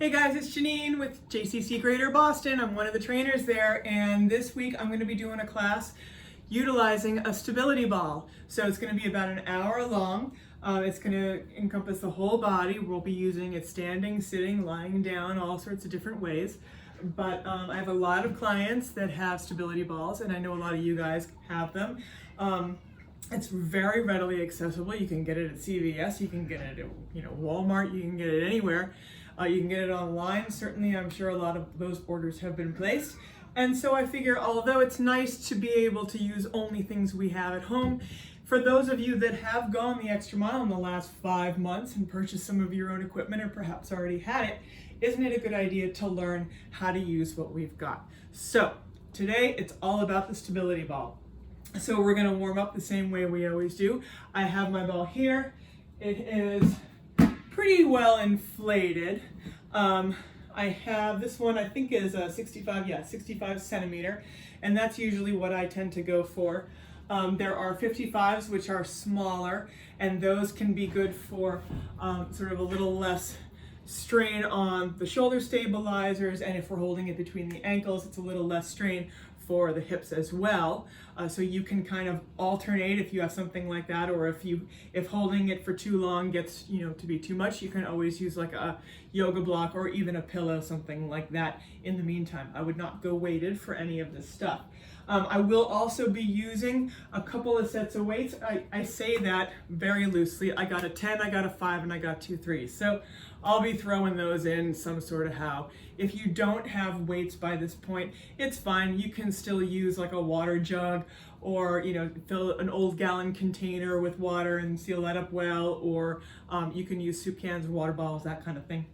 Hey guys, it's Jeannine with JCC Greater Boston. I'm one of the trainers there, and this week I'm going to be doing a class utilizing a stability ball. So it's going to be about an hour long. It's going to encompass the whole body. We'll be using it standing, sitting, lying down, all sorts of different ways. But I have a lot of clients that have stability balls, and I know a lot of you guys have them. It's very readily accessible. You can get it at CVS, you can get it at Walmart, you can get it anywhere. You can get it online. Certainly, I'm sure a lot of those orders have been placed. And so I figure, although it's nice to be able to use only things we have at home, for those of you that have gone the extra mile in the last 5 months and purchased some of your own equipment or perhaps already had it, isn't it a good idea to learn how to use what we've got? So today, it's all about the stability ball. So we're going to warm up the same way we always do. I have my ball here. It is pretty well inflated. I have this one, I think is a 65 centimeter, and that's usually what I tend to go for. There are 55s which are smaller, and those can be good for sort of a little less strain on the shoulder stabilizers, and if we're holding it between the ankles, it's a little less strain for the hips as well. So you can kind of alternate if you have something like that, or if holding it for too long gets to be too much, you can always use like a yoga block or even a pillow, something like that in the meantime. I would not go weighted for any of this stuff. I will also be using a couple of sets of weights. I say that very loosely. I got a 10, I got a 5, and I got 2 3s. So I'll be throwing those in some sort of how. If you don't have weights by this point, it's fine. You can still use like a water jug, or fill an old gallon container with water and seal that up well, or you can use soup cans, water bottles, that kind of thing.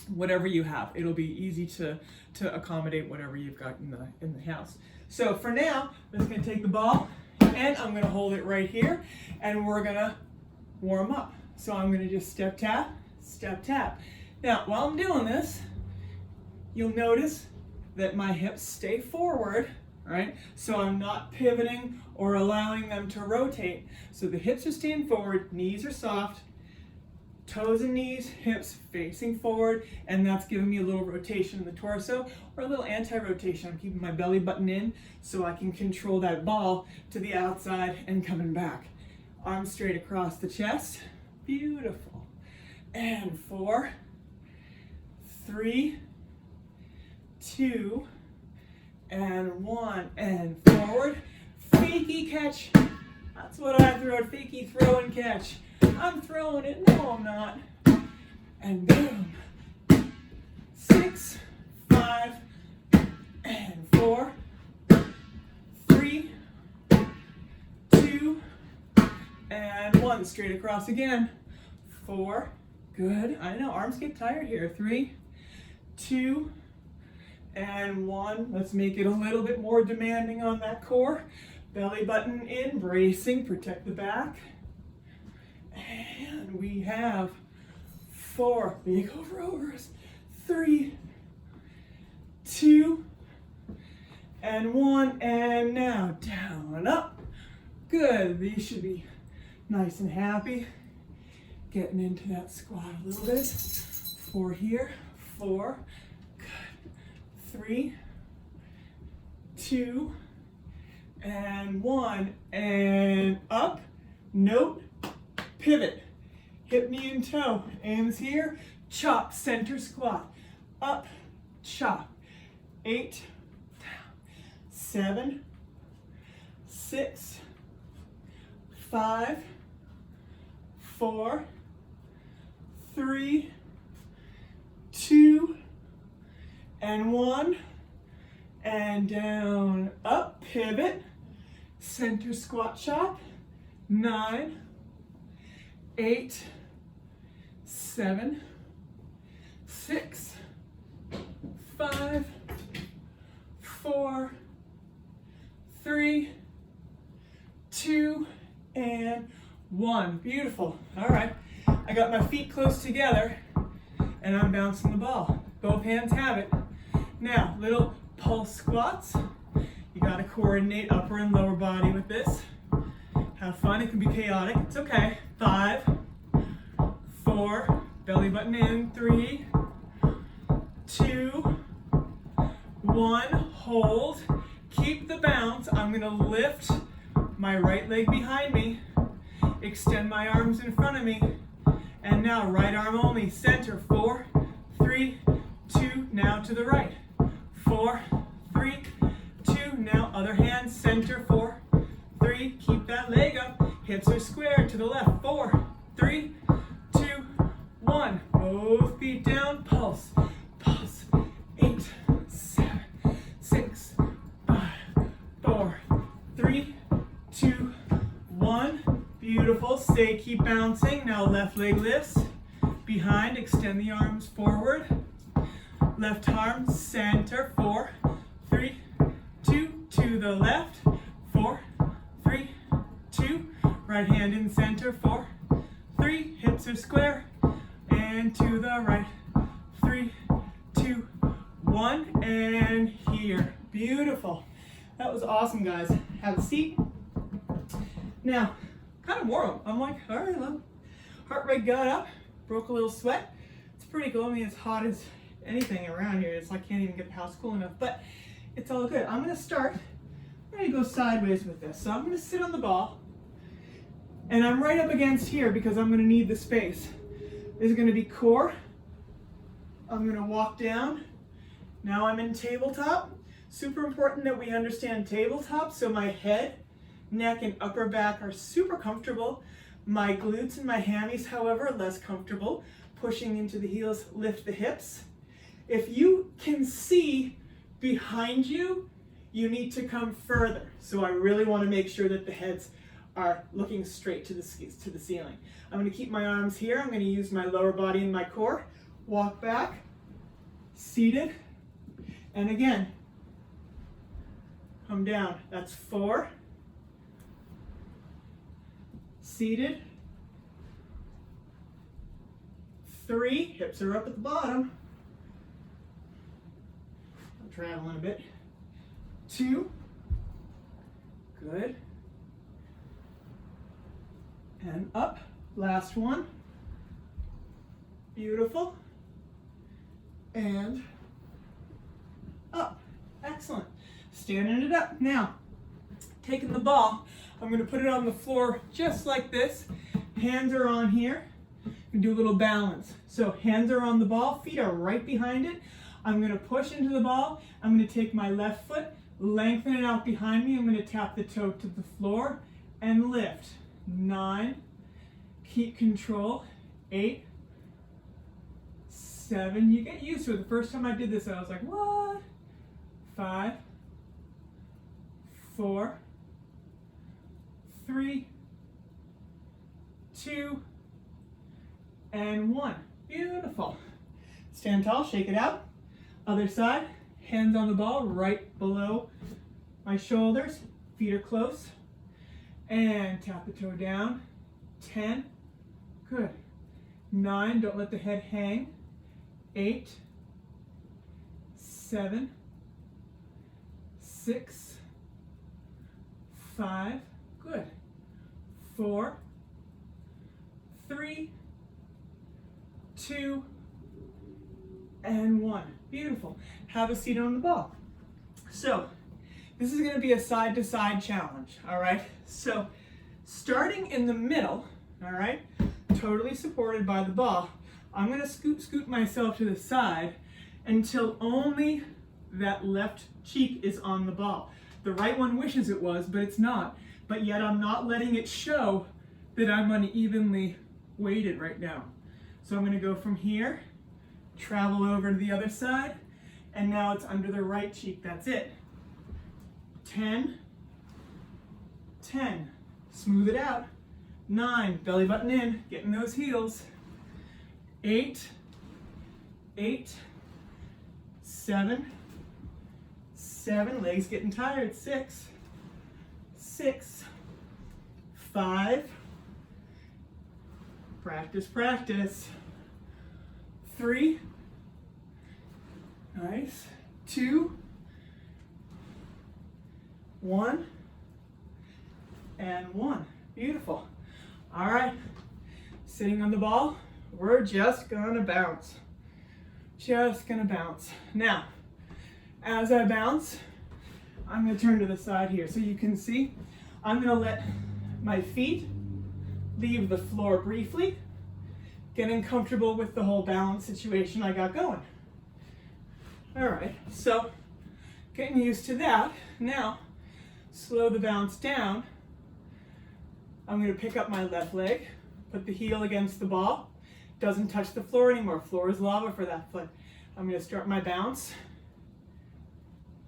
Whatever you have, it'll be easy to accommodate whatever you've got in the house. So for now, I'm just going to take the ball and I'm going to hold it right here, and we're going to warm up. So I'm going to just step tap, step tap. Now, while I'm doing this, you'll notice that my hips stay forward, right? So I'm not pivoting or allowing them to rotate. So the hips are staying forward, knees are soft, toes and knees, hips facing forward, and that's giving me a little rotation in the torso, or a little anti-rotation. I'm keeping my belly button in so I can control that ball to the outside and coming back. Arms straight across the chest. Beautiful. And 4, 3, 2, and 1, and forward. Fakie catch. That's what I throw, fakie throw and catch. I'm throwing it, no I'm not. And boom. 6, 5, and 4, 3, 2, and 1. Straight across again. 4, good. I know, arms get tired here. 3, 2, and 1. Let's make it a little bit more demanding on that core. Belly button in, bracing, protect the back. And we have 4 big overs. 3, 2, and 1, and now down and up. Good. These should be nice and happy. Getting into that squat a little bit. 4 here. 4. Good. 3, 2, and 1, and up. Note. Pivot, hip, knee, and toe. Hands here, chop, center squat. Up, chop. 8, 7, 6, 5, 4, 3, 2, and 1. And down, up, pivot, center squat chop. 9, 8, 7, 6, 5, 4, 3, 2, and 1. Beautiful. All right. I got my feet close together, and I'm bouncing the ball. Both hands have it. Now, little pulse squats. You got to coordinate upper and lower body with this. Have fun. It can be chaotic. It's okay. 5, 4, belly button in. 3, 2, 1, hold. Keep the bounce. I'm gonna lift my right leg behind me, extend my arms in front of me, and now right arm only, center, 4, 3, 2, now to the right, 4, 3, 2, now other hand, center, 4, 3, keep that leg up, hips are square to the left, 4, 3, 2, 1, both feet down, pulse, pulse, 8, 7, 6, 5, 4, 3, 2, 1, beautiful, stay, keep bouncing, now left leg lifts, behind, extend the arms forward, left arm, center, 4, 3, 2, to the left, 4, 3, 2, right hand in center, 4, 3, hips are square, and to the right, 3, 2, 1, and here. Beautiful. That was awesome, guys. Have a seat. Now, kind of warm. I'm like, all right, well, heart rate got up, broke a little sweat. It's pretty cool. I mean, it's hot as anything around here. It's like I can't even get the house cool enough, but it's all good. I'm going to start. I'm going to go sideways with this. So I'm going to sit on the ball, and I'm right up against here because I'm going to need the space. This is going to be core. I'm going to walk down. Now I'm in tabletop. Super important that we understand tabletop, so my head, neck, and upper back are super comfortable. My glutes and my hammies, however, less comfortable. Pushing into the heels, lift the hips. If you can see behind you, you need to come further. So I really want to make sure that the heads are looking straight to the ceiling. I'm going to keep my arms here. I'm going to use my lower body and my core. Walk back, seated, and again, come down. That's 4. Seated. 3, hips are up at the bottom. I'm traveling a bit. 2, good. And up, last one. Beautiful. And up, excellent. Standing it up. Now, taking the ball, I'm going to put it on the floor just like this. Hands are on here. And do a little balance. So hands are on the ball, feet are right behind it. I'm going to push into the ball. I'm going to take my left foot, lengthen it out behind me. I'm going to tap the toe to the floor and lift. 9, keep control. 8, 7, you get used to it. The first time I did this, I was like, what? 5, 4, 3, 2, and 1. Beautiful. Stand tall, shake it out. Other side, hands on the ball, right below my shoulders. Feet are close. And tap the toe down. 10, good. 9, don't let the head hang. 8, 7, 6, 5, good. 4, 3, 2, and 1. Beautiful. Have a seat on the ball. So, this is going to be a side-to-side challenge, all right? So, starting in the middle, all right, totally supported by the ball, I'm going to scoot myself to the side until only that left cheek is on the ball. The right one wishes it was, but it's not. But yet I'm not letting it show that I'm unevenly weighted right now. So I'm going to go from here, travel over to the other side, and now it's under the right cheek. That's it. 10, 10, smooth it out. 9, belly button in, getting those heels. 8, 8, 7, 7, legs getting tired. 6, 6, 5, practice, practice. 3, nice. 2, 1, and 1. Beautiful. All right, sitting on the ball, we're just gonna bounce. Just gonna bounce. Now, as I bounce, I'm gonna turn to the side here so you can see. I'm gonna let my feet leave the floor briefly, getting comfortable with the whole balance situation I got going. All right, so getting used to that. Now, slow the bounce down. I'm gonna pick up my left leg, put the heel against the ball. Doesn't touch the floor anymore. Floor is lava for that foot. I'm gonna start my bounce.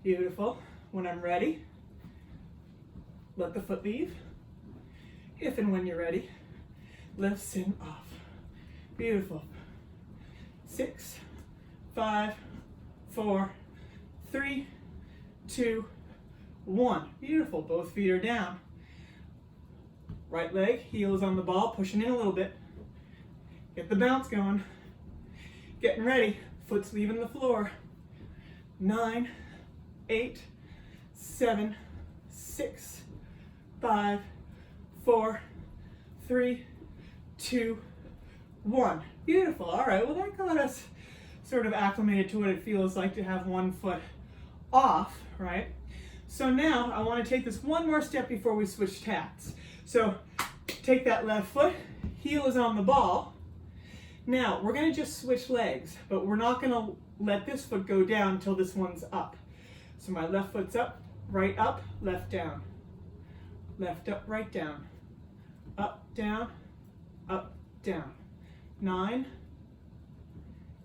Beautiful. When I'm ready, let the foot leave. If and when you're ready, lifts and off. Beautiful. 6, 5, 4, 3, 2, 1. Beautiful. Both feet are down. Right leg, heels on the ball, pushing in a little bit. Get the bounce going. Getting ready. Foot's leaving the floor. 9, 8, 7, 6, 5, 4, 3, 2, 1. Beautiful. All right, well that got us sort of acclimated to what it feels like to have one foot off, right? So now I want to take this one more step before we switch tacks. So take that left foot, heel is on the ball. Now we're going to just switch legs, but we're not going to let this foot go down until this one's up. So my left foot's up, left down. Left up, right down. Up, down, up, down. 9.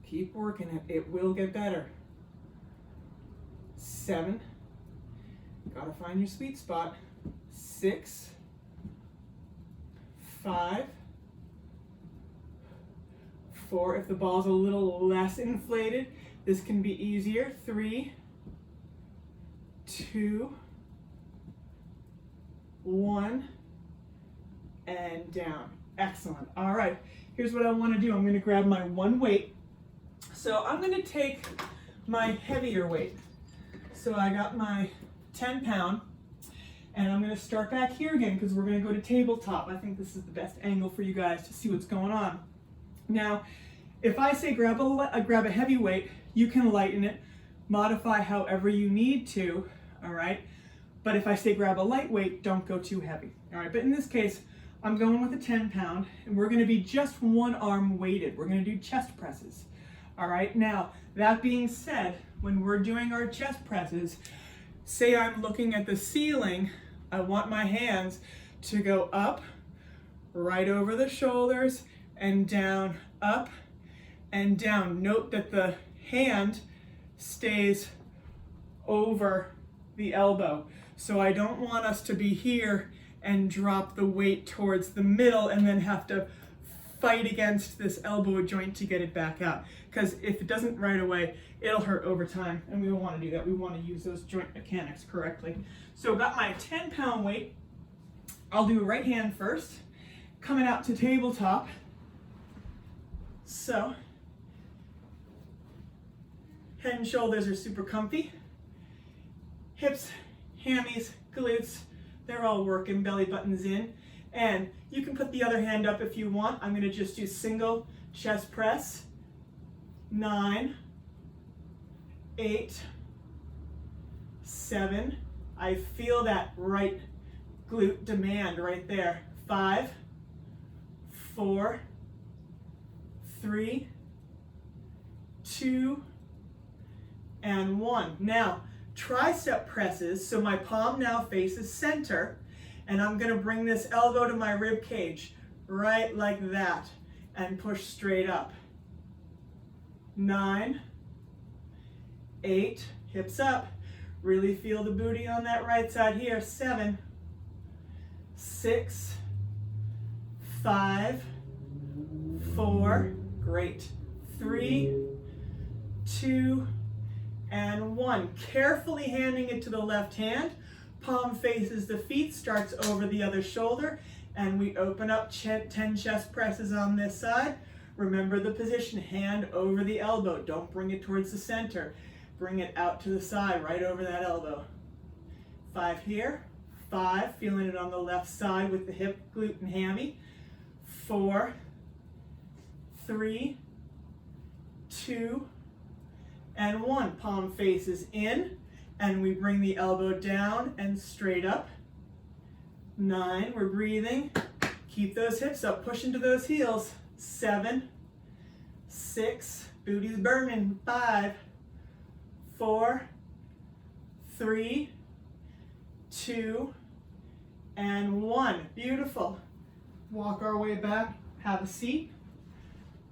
Keep working it. It will get better. 7. Gotta find your sweet spot. 6. 5. 4. If the ball's a little less inflated, this can be easier. 3, 2, 1, and down. Excellent. All right, here's what I want to do. I'm going to grab my one weight. So I'm going to take my heavier weight. So I got my 10-pound, and I'm going to start back here again because we're going to go to tabletop. I think this is the best angle for you guys to see what's going on. Now, if I say grab a heavy weight, you can lighten it, modify however you need to, all right? But if I say grab a lightweight, don't go too heavy, all right? But in this case, I'm going with a 10-pound, and we're gonna be just one arm weighted. We're gonna do chest presses, all right? Now, that being said, when we're doing our chest presses, say I'm looking at the ceiling, I want my hands to go up, right over the shoulders, and down, up, and down. Note that the hand stays over the elbow. So I don't want us to be here and drop the weight towards the middle and then have to fight against this elbow joint to get it back out. Because if it doesn't right away, it'll hurt over time, and we don't want to do that. We want to use those joint mechanics correctly. So got my 10-pound weight. I'll do right hand first, coming out to tabletop. So head and shoulders are super comfy. Hips, hammies, glutes, they're all working, belly buttons in. And you can put the other hand up if you want. I'm gonna just do single chest press. 9, 8, 7. I feel that right glute demand right there. 5, 4, 3, 2, and 1. Now, tricep presses, so my palm now faces center, and I'm gonna bring this elbow to my rib cage, right like that, and push straight up. 9, 8, hips up. Really feel the booty on that right side here. 7, 6, 5, 4, great. 3, 2, and 1. Carefully handing it to the left hand. Palm faces the feet, starts over the other shoulder, and we open up 10 chest presses on this side. Remember the position, hand over the elbow. Don't bring it towards the center. Bring it out to the side, right over that elbow. 5 here, 5, feeling it on the left side with the hip, glute, and hammy. 4, 3, 2, and 1. Palm faces in, and we bring the elbow down and straight up. 9, we're breathing. Keep those hips up, push into those heels. 7, 6, booty's burning. 5, 4, 3, 2, and 1. Beautiful. Walk our way back, have a seat.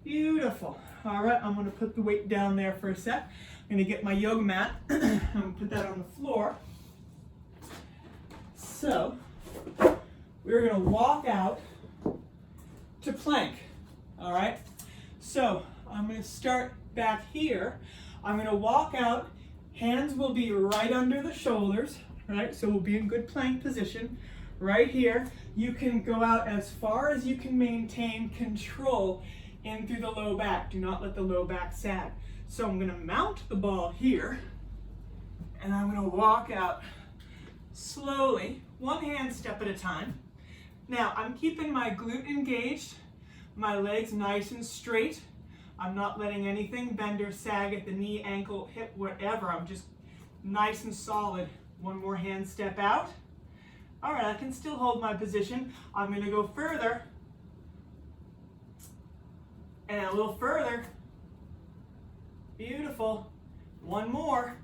Beautiful. All right, I'm gonna put the weight down there for a sec. I'm gonna get my yoga mat. I'm gonna put that on the floor. So, we're gonna walk out to plank, all right? So, I'm gonna start back here. I'm gonna walk out, hands will be right under the shoulders, right? So we'll be in good plank position. Right here, you can go out as far as you can maintain control in through the low back. Do not let the low back sag. So I'm gonna mount the ball here, and I'm gonna walk out slowly, one hand step at a time. Now, I'm keeping my glute engaged, my legs nice and straight. I'm not letting anything bend or sag at the knee, ankle, hip, whatever. I'm just nice and solid. One more hand step out. All right, I can still hold my position. I'm gonna go further, and a little further. Beautiful. One more,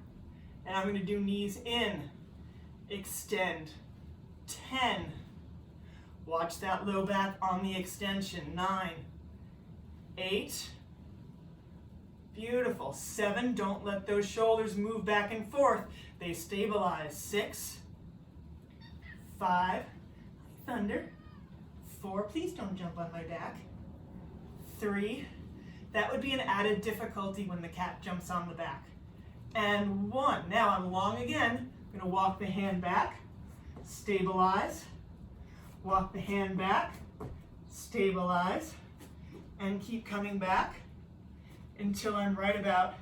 and I'm gonna do knees in, extend. 10. Watch that low back on the extension. 9, 8. Beautiful. 7, don't let those shoulders move back and forth. They stabilize. 6, 5, thunder. 4, please don't jump on my back. 3, that would be an added difficulty when the cat jumps on the back. And 1, now I'm long again. I'm gonna walk the hand back, stabilize, walk the hand back, stabilize, and keep coming back until I'm right about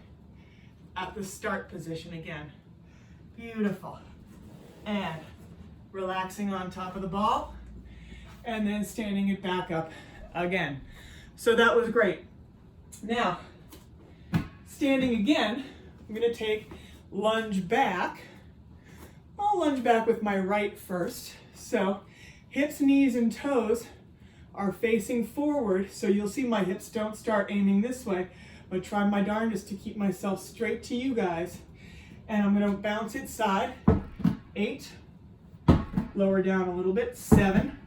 at the start position again. Beautiful. And relaxing on top of the ball, and then standing it back up again. So that was great. Now, standing again, I'm gonna take lunge back. I'll lunge back with my right first. So hips, knees, and toes are facing forward, so you'll see my hips don't start aiming this way, but try my darndest to keep myself straight to you guys. And I'm gonna bounce it side. 8, lower down a little bit. 7,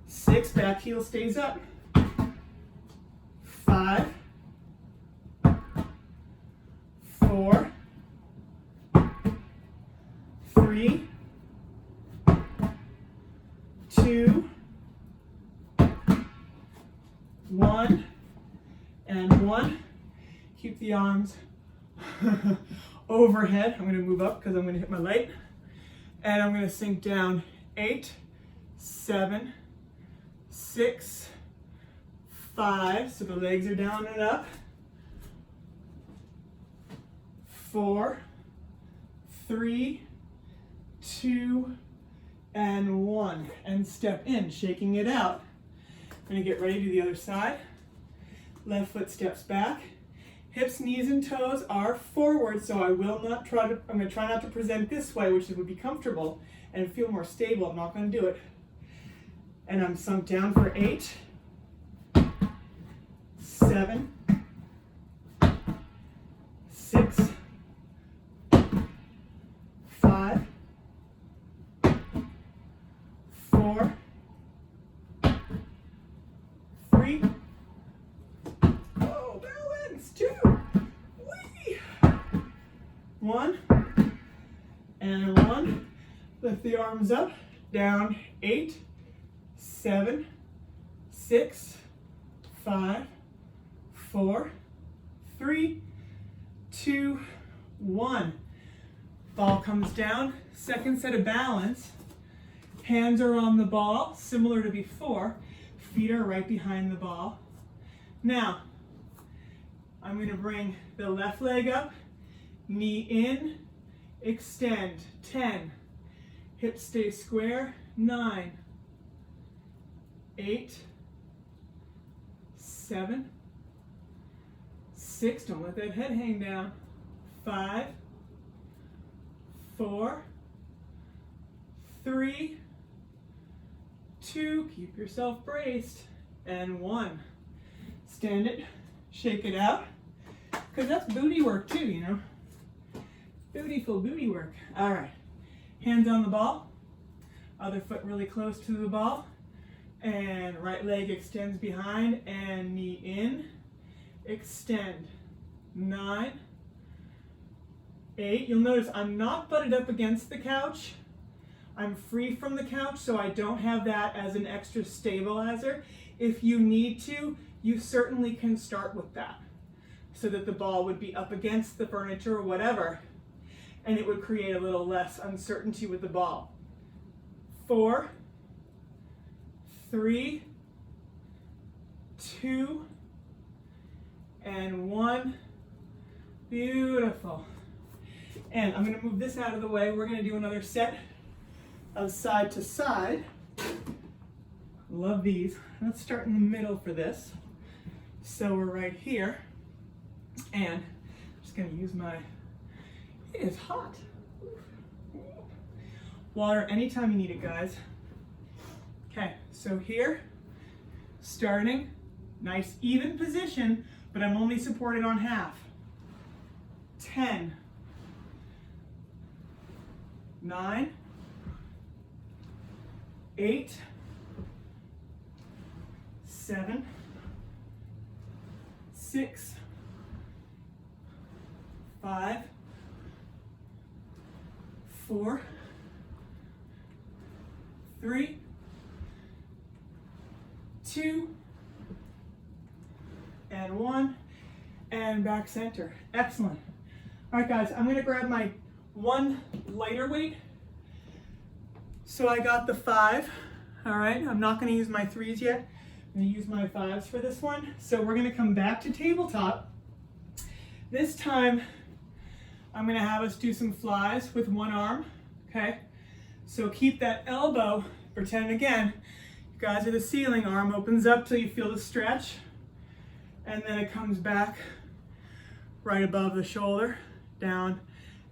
6, back heel stays up. 5, 4, 3, 2, 1, and 1. Keep the arms overhead. I'm going to move up because I'm going to hit my leg. And I'm going to sink down. 8, 7, 6, 5. So the legs are down and up. 4, 3, 2, and 1. And step in, shaking it out. I'm going to get ready to the other side. Left foot steps back. Hips, knees, and toes are forward, so I'm going to try not to present this way, which would be comfortable and feel more stable. I'm not going to do it. And I'm sunk down for 8, 7, 6, 5, 4, 3, 1, and 1. Lift the arms up, down. 8, 7, 6, 5, 4, 3, 2, 1. Ball comes down. Second set of balance. Hands are on the ball, similar to before. Feet are right behind the ball. Now, I'm going to bring the left leg up. Knee in, extend. 10, hips stay square. 9, 8, 7, 6, don't let that head hang down. 5, 4, 3, 2, keep yourself braced, and 1. Stand it, shake it out, because that's booty work too, you know. Beautiful booty work. All right, hands on the ball, other foot really close to the ball, and right leg extends behind, and knee in, extend. 9, 8, you'll notice I'm not butted up against the couch. I'm free from the couch, so I don't have that as an extra stabilizer. If you need to, you certainly can start with that so that the ball would be up against the furniture or whatever, and it would create a little less uncertainty with the ball. 4, 3, 2, and 1. Beautiful. And I'm going to move this out of the way. We're going to do another set of side to side. Love these. Let's start in the middle for this. So we're right here, and I'm just going to use my, it is hot. Water anytime you need it, guys. Okay, so here, starting, nice even position, but I'm only supported on half. 10, 9, 8, 7, 6, 5, 4, 3, 2, and 1, and back center. Excellent. All right, guys, I'm going to grab my one lighter weight. So I got the 5. All right, I'm not going to use my 3s yet. I'm going to use my 5s for this one. So we're going to come back to tabletop. This time, I'm going to have us do some flies with one arm. Okay, so keep that elbow, pretend again, you guys are the ceiling, arm opens up till you feel the stretch, and then it comes back right above the shoulder, down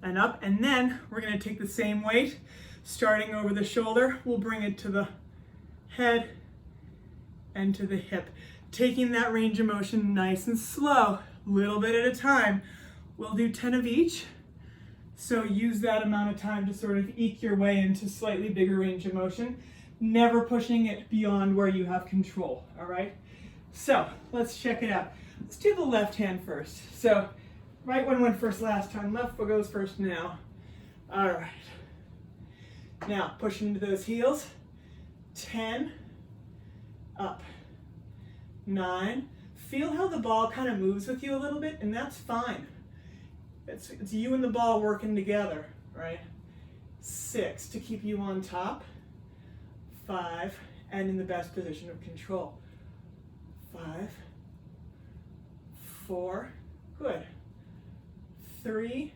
and up, and then we're going to take the same weight, starting over the shoulder, we'll bring it to the head and to the hip, taking that range of motion nice and slow, a little bit at a time. We'll do 10 of each, so use that amount of time to sort of eke your way into slightly bigger range of motion, never pushing it beyond where you have control, all right? So let's check it out. Let's do the left hand first. So right one went first last time, left foot goes first now. All right. Now push into those heels. 10, up. 9. Feel how the ball kind of moves with you a little bit, and that's fine. It's you and the ball working together, right? 6 to keep you on top. 5, and in the best position of control. 5, 4, good. 3,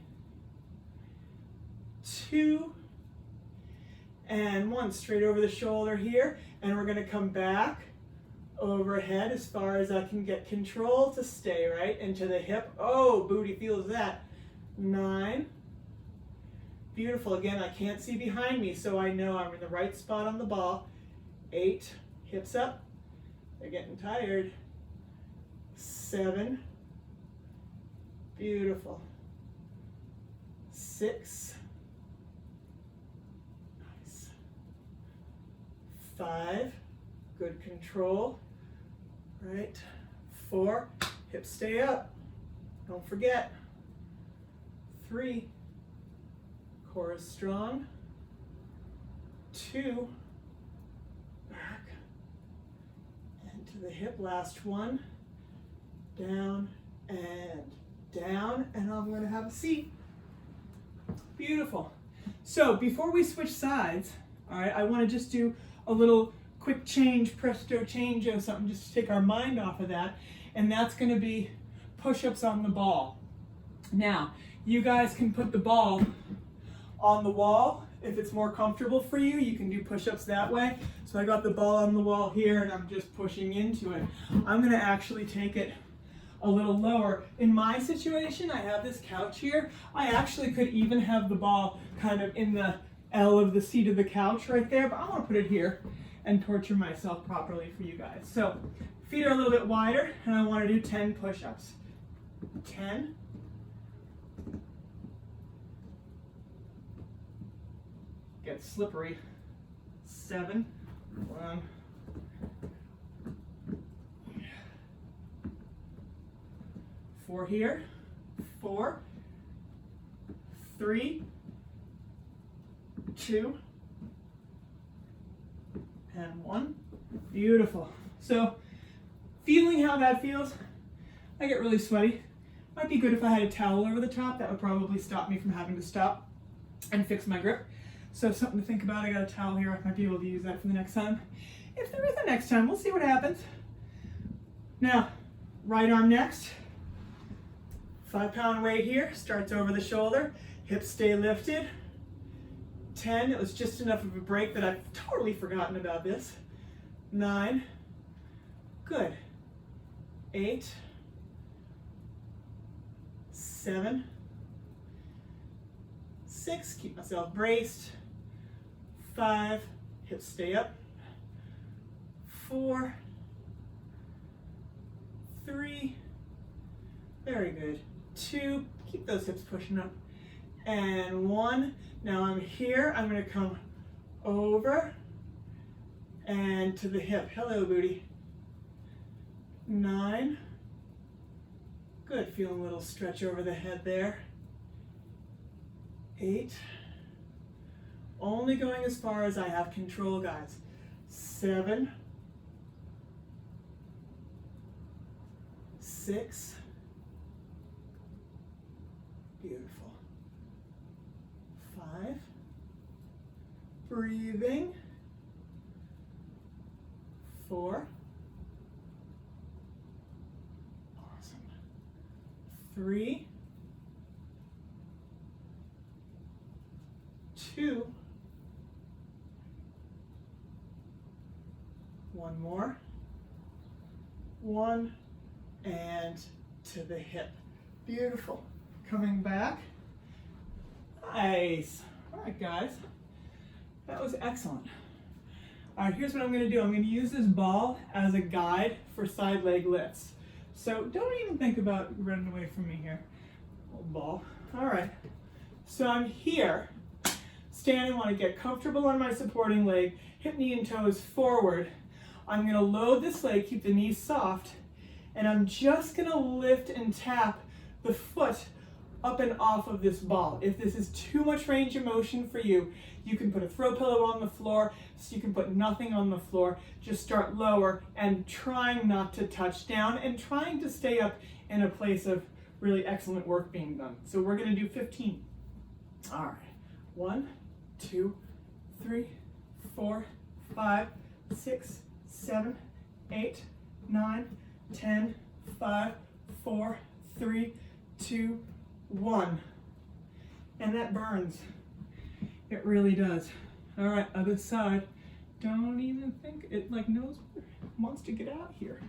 2, and 1. Straight over the shoulder here, and we're going to come back overhead as far as I can get control to stay right into the hip. Oh, booty feels that. 9. Beautiful. Again, I can't see behind me, so I know I'm in the right spot on the ball. 8, hips up. They're getting tired. 7, beautiful. 6, nice. 5, good control. Right. 4, hips stay up. Don't forget. 3, core is strong. 2, back and to the hip. Last one. Down and down, and I'm going to have a seat. Beautiful. So before we switch sides, all right, I want to just do a little quick change, presto change or something, just to take our mind off of that, and that's going to be push-ups on the ball. Now, you guys can put the ball on the wall. If it's more comfortable for you, you can do push-ups that way. So I got the ball on the wall here, and I'm just pushing into it. I'm going to actually take it a little lower. In my situation, I have this couch here. I actually could even have the ball kind of in the L of the seat of the couch right there, but I want to put it here and torture myself properly for you guys. So feet are a little bit wider, and I want to do 10 push-ups. 10. Get slippery. 7. 1. 4 here. 4. 3. 2. And 1. Beautiful. So, feeling how that feels, I get really sweaty. Might be good if I had a towel over the top. That would probably stop me from having to stop and fix my grip. So something to think about. I got a towel here. I might be able to use that for the next time. If there is a next time, we'll see what happens. Now, right arm next. 5-pound weight here. Starts over the shoulder. Hips stay lifted. 10. It was just enough of a break that I've totally forgotten about this. 9. Good. 8. 7. 6. Keep myself braced. 5. Hips stay up. 4. 3. Very good. 2. Keep those hips pushing up. And 1. Now I'm here. I'm going to come over and to the hip. Hello, booty. 9. Good. Feeling a little stretch over the head there. 8. Only going as far as I have control, guys. 7. 6. Beautiful. 5. Breathing. 4. Awesome. 3. 2. 1 more. 1. And to the hip. Beautiful. Coming back. Nice. All right, guys. That was excellent. All right, here's what I'm going to do. I'm going to use this ball as a guide for side leg lifts. So don't even think about running away from me here. Old ball. All right. So I'm here. Standing, I want to get comfortable on my supporting leg. Hip, knee, and toes forward. I'm going to load this leg, keep the knees soft, and I'm just going to lift and tap the foot up and off of this ball. If this is too much range of motion for you, you can put a throw pillow on the floor, so you can put nothing on the floor. Just start lower and trying not to touch down and trying to stay up in a place of really excellent work being done. So we're going to do 15. All right. 1, 2, 3, 4, 5, 6, 7, 8, 9, 10, 5, 4, 3, 2, 1. And that burns. It really does. All right, other side. Don't even think it knows wants to get out here.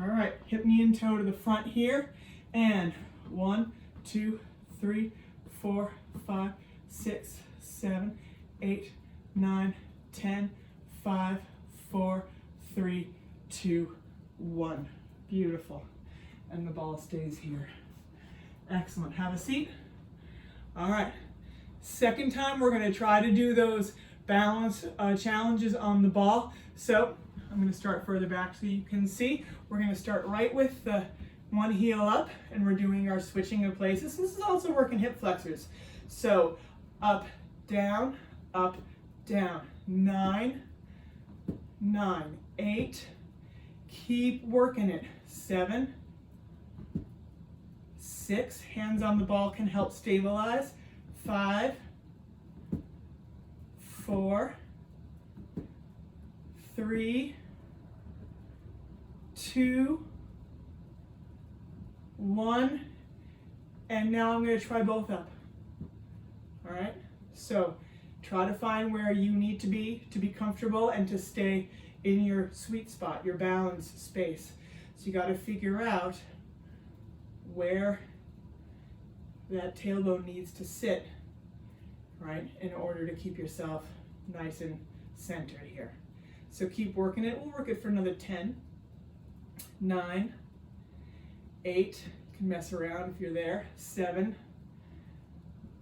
All right, hip, knee, and toe to the front here. And 1, 2, 3, 4, 5, 6, 7, 8, 9, 10, 5, 4, 3, 2, 1. Beautiful. And the ball stays here. Excellent. Have a seat. All right. Second time, we're going to try to do those balance challenges on the ball. So I'm going to start further back so you can see. We're going to start right with the one heel up, and we're doing our switching of places. This is also working hip flexors. So up, down, 9, 9, 8. Keep working it. 7, 6. Hands on the ball can help stabilize. 5, 4, 3, 2, 1. And now I'm going to try both up. All right? So try to find where you need to be comfortable and to stay in your sweet spot, your balance space. So you got to figure out where that tailbone needs to sit, right, in order to keep yourself nice and centered here. So keep working it. We'll work it for another 10, 9, 8, you can mess around if you're there, 7,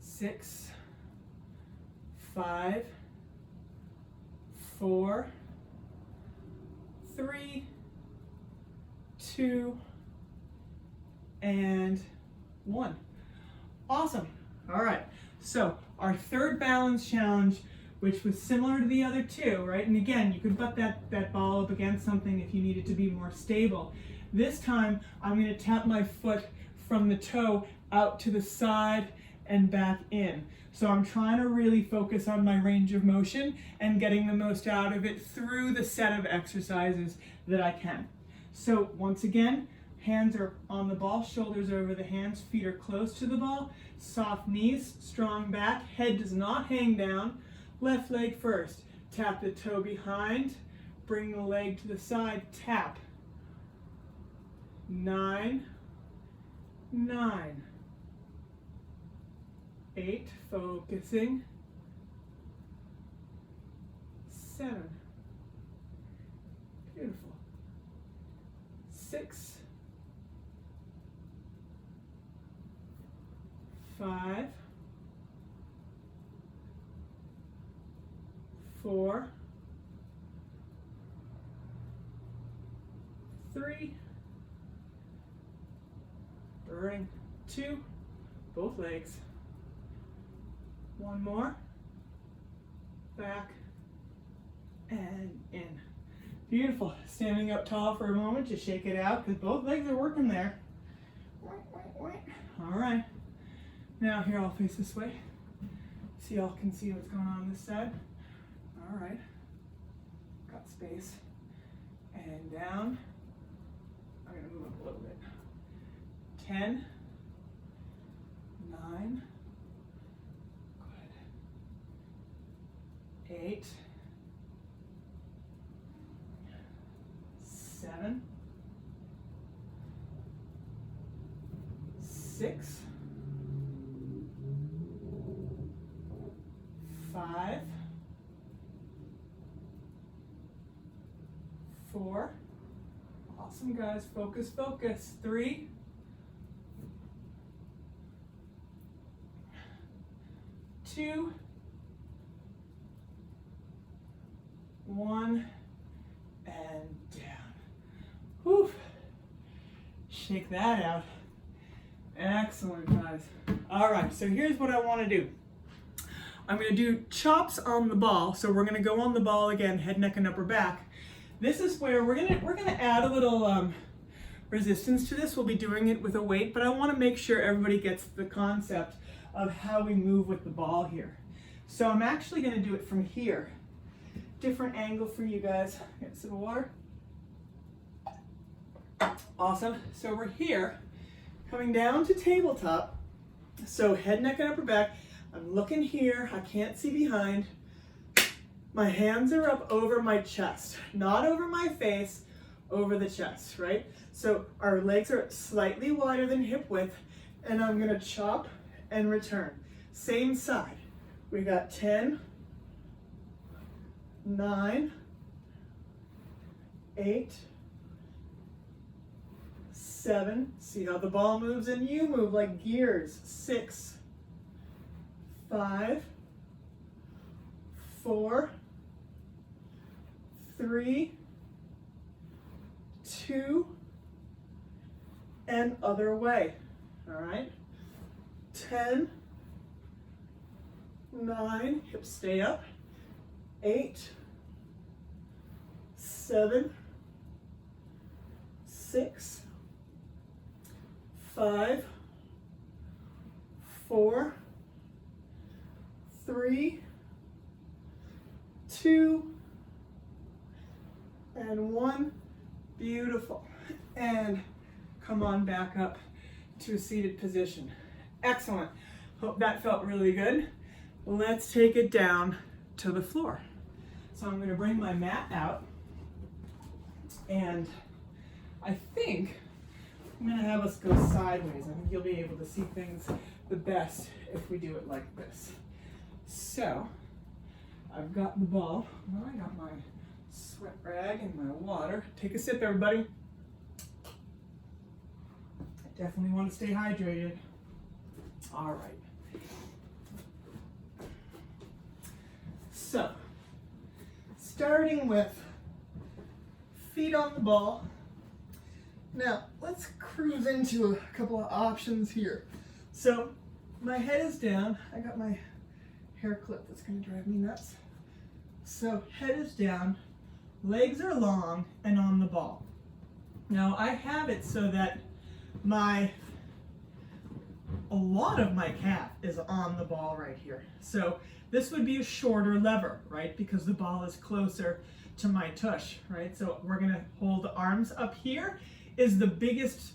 6, 5, 4, 3, 2, and 1. Awesome. All right. So our third balance challenge, which was similar to the other two, right? And again, you could butt that ball up against something if you need it to be more stable. This time, I'm going to tap my foot from the toe out to the side and back in. So I'm trying to really focus on my range of motion and getting the most out of it through the set of exercises that I can. So once again, hands are on the ball, shoulders over the hands, feet are close to the ball, soft knees, strong back, head does not hang down. Left leg first, tap the toe behind, bring the leg to the side, tap. 9, 9, 8, focusing, 7, beautiful, 6, 5, 4, 3, burning, 2, both legs, 1 more, back, and in. Beautiful. Standing up tall for a moment, just shake it out because both legs are working there. All right. Now here, I'll face this way so y'all can see what's going on this side. All right. Got space. And down. I'm going to move up a little bit. 10, 9, good. 8, 7, 6, 5, 4. Awesome, guys. Focus, focus. 3, 2, 1, and down. Whew. Shake that out. Excellent, guys. All right, so here's what I want to do. I'm going to do chops on the ball. So we're going to go on the ball again, head, neck, and upper back. This is where we're gonna add a little resistance to this. We'll be doing it with a weight, but I want to make sure everybody gets the concept of how we move with the ball here. So I'm actually going to do it from here. Different angle for you guys. Get some water. Awesome. So we're here, coming down to tabletop. So head, neck, and upper back. I'm looking here. I can't see behind. My hands are up over my chest, not over my face, over the chest, right? So our legs are slightly wider than hip width, and I'm gonna chop and return. Same side. We got 10, 9, 8, 7. See how the ball moves and you move like gears. 6, 5, 4, 3, 2, and other way. All right. 10, 9, hips stay up. 8, 7, 6, 5, 4, 3, 2, and 1. Beautiful. And come on back up to a seated position. Excellent. Hope that felt really good. Let's take it down to the floor. So I'm going to bring my mat out, and I think I'm gonna have us go sideways. I think you'll be able to see things the best if we do it like this. So, I've got the ball. Well, I got my sweat rag and my water. Take a sip, everybody. I definitely want to stay hydrated. All right. So, starting with feet on the ball. Now, let's cruise into a couple of options here. So, my head is down. I got my hair clip that's going to drive me nuts. So, head is down, legs are long and on the ball. Now, I have it so that a lot of my calf is on the ball right here. So, this would be a shorter lever, right? Because the ball is closer to my tush, right? So, we're going to hold the arms up here. Is the biggest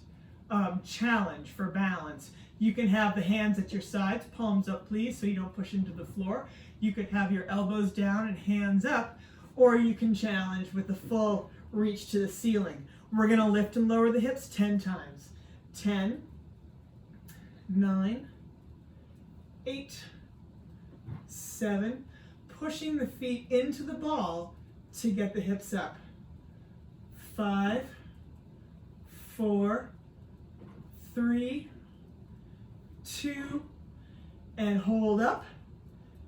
challenge for balance. You can have the hands at your sides, palms up please, so you don't push into the floor. You could have your elbows down and hands up, or you can challenge with the full reach to the ceiling. We're gonna lift and lower the hips 10 times. 10, 9, 8, 7, pushing the feet into the ball to get the hips up. 5, 4, 3, 2, and hold up.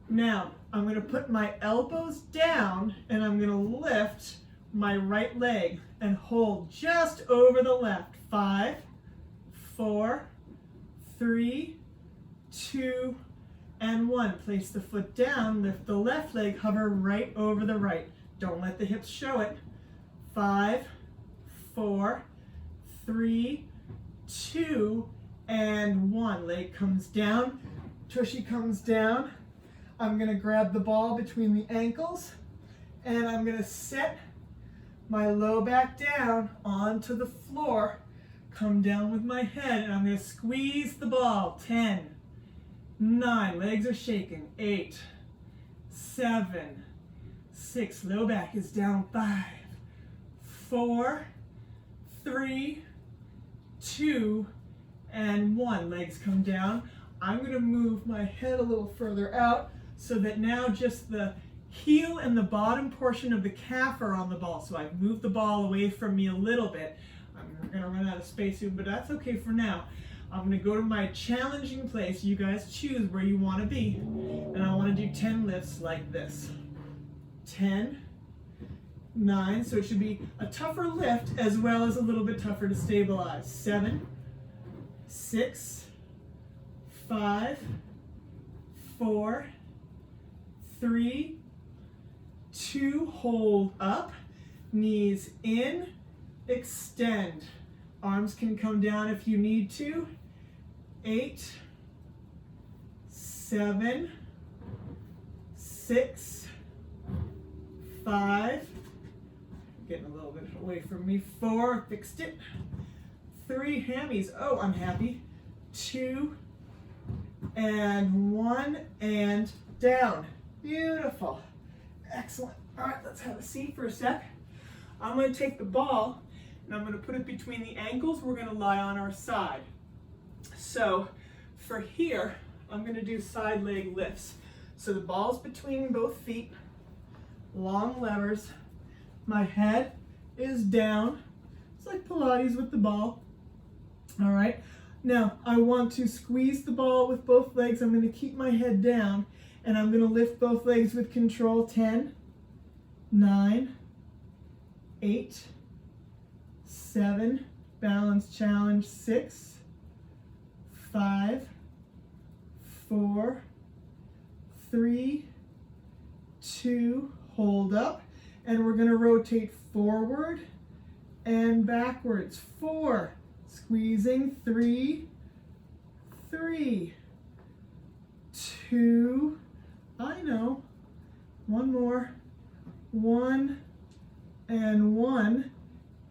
Now, I'm going to put my elbows down and I'm going to lift my right leg and hold just over the left. 5, 4, 3, 2, and 1. Place the foot down, lift the left leg, hover right over the right. Don't let the hips show it. 5, 4, 3, 2, and 1. Leg comes down, tushy comes down. I'm going to grab the ball between the ankles and I'm going to set my low back down onto the floor. Come down with my head and I'm going to squeeze the ball. 10, 9, legs are shaking. 8, 7, 6, low back is down. 5, 4, 3, 2, and 1. Legs come down. I'm going to move my head a little further out so that now just the heel and the bottom portion of the calf are on the ball. So I've moved the ball away from me a little bit. I'm going to run out of space soon, but that's okay for now. I'm going to go to my challenging place. You guys choose where you want to be. And I want to do 10 lifts like this. 10, 9, so it should be a tougher lift as well as a little bit tougher to stabilize. 7, 6, 5, 4, 3, 2, hold up, knees in, extend. Arms can come down if you need to. 8, 7, 6, 5, getting a little bit away from me. 4, fixed it. 3, hammies, oh, I'm happy. 2, and 1, and down. Beautiful. Excellent. All right, let's have a seat for a sec. I'm going to take the ball and I'm going to put it between the ankles. We're going to lie on our side. So for here, I'm going to do side leg lifts. So the ball's between both feet, long levers. My head is down. It's like Pilates with the ball. All right. Now I want to squeeze the ball with both legs. I'm going to keep my head down and I'm going to lift both legs with control. 10, 9, 8, 7, balance challenge. 6, 5, 4, 3, 2, hold up, and we're going to rotate forward and backwards. 4, squeezing. 3, 3, 2, I know, 1 more, 1, and 1,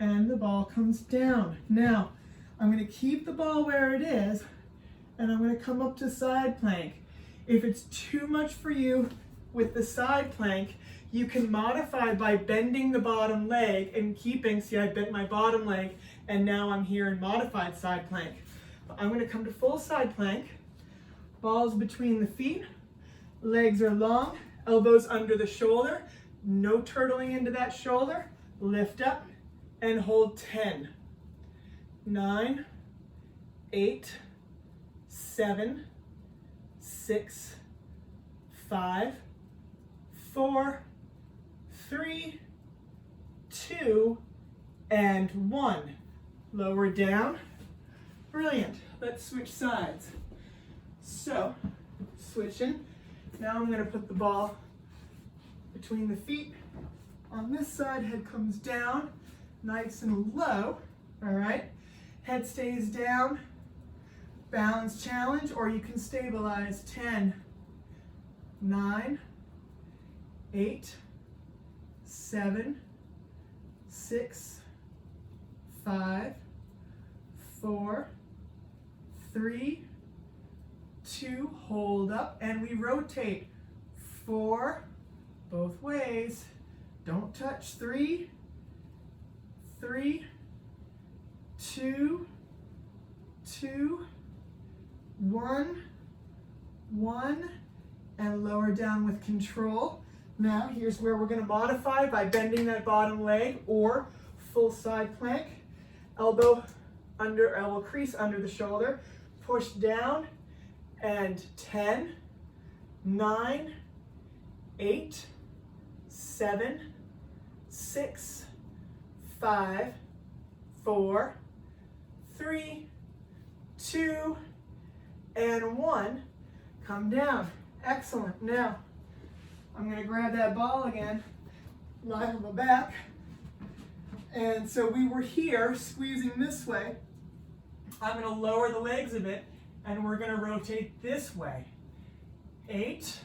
and the ball comes down. Now, I'm going to keep the ball where it is, and I'm going to come up to side plank. If it's too much for you with the side plank, you can modify by bending the bottom leg and keeping, see I bent my bottom leg, and now I'm here in modified side plank. I'm going to come to full side plank, balls between the feet, legs are long, elbows under the shoulder, no turtling into that shoulder, lift up and hold 10, 9, 8, 7, 6, 5, 4, 3, 2, and 1. Lower down. Brilliant. Let's switch sides. So, switching. Now I'm going to put the ball between the feet. On this side, head comes down, nice and low. All right. Head stays down. Balance challenge, or you can stabilize. 10, 9, 8, 7, 6, 5, 4, 3, 2, hold up, and we rotate. 4, both ways. Don't touch. 3, 3, 2, 2, 1, 1, and lower down with control. Now here's where we're going to modify by bending that bottom leg, or full side plank. Elbow crease under the shoulder. Push down, and 10, 9, 8, 7, 6, 5, 4, 3, 2, and 1. Come down. Excellent. Now, I'm going to grab that ball again, lie on the back. And so we were here squeezing this way. I'm going to lower the legs a bit, and we're going to rotate this way. 8,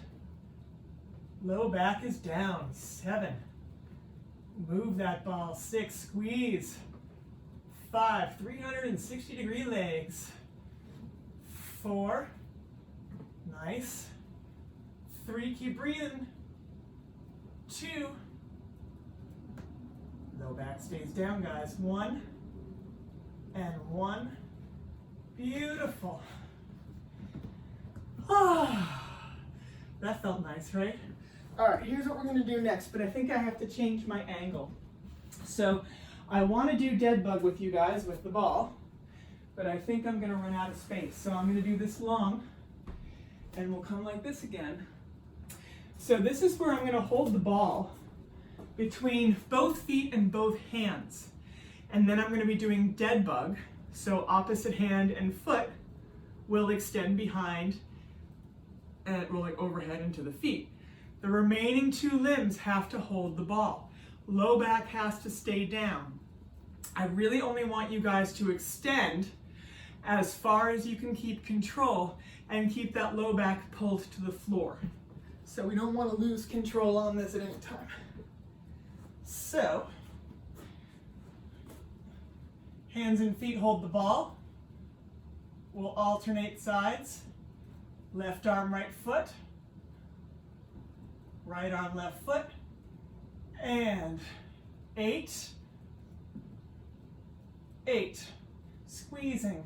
low back is down. 7, move that ball. 6, squeeze. 5, 360-degree legs. 4, nice. 3, keep breathing. 2, low back stays down, guys. 1, and 1. Beautiful. Ah, that felt nice, right? All right, here's what we're going to do next, but I think I have to change my angle. So I want to do dead bug with you guys with the ball, but I think I'm going to run out of space. So I'm going to do this long, and we'll come like this again. So this is where I'm going to hold the ball between both feet and both hands. And then I'm going to be doing dead bug. So opposite hand and foot will extend behind and rolling overhead into the feet. The remaining 2 limbs have to hold the ball. Low back has to stay down. I really only want you guys to extend as far as you can keep control and keep that low back pulled to the floor. So we don't want to lose control on this at any time. So, hands and feet hold the ball. We'll alternate sides. Left arm, right foot. Right arm, left foot. And 8, 8. Squeezing.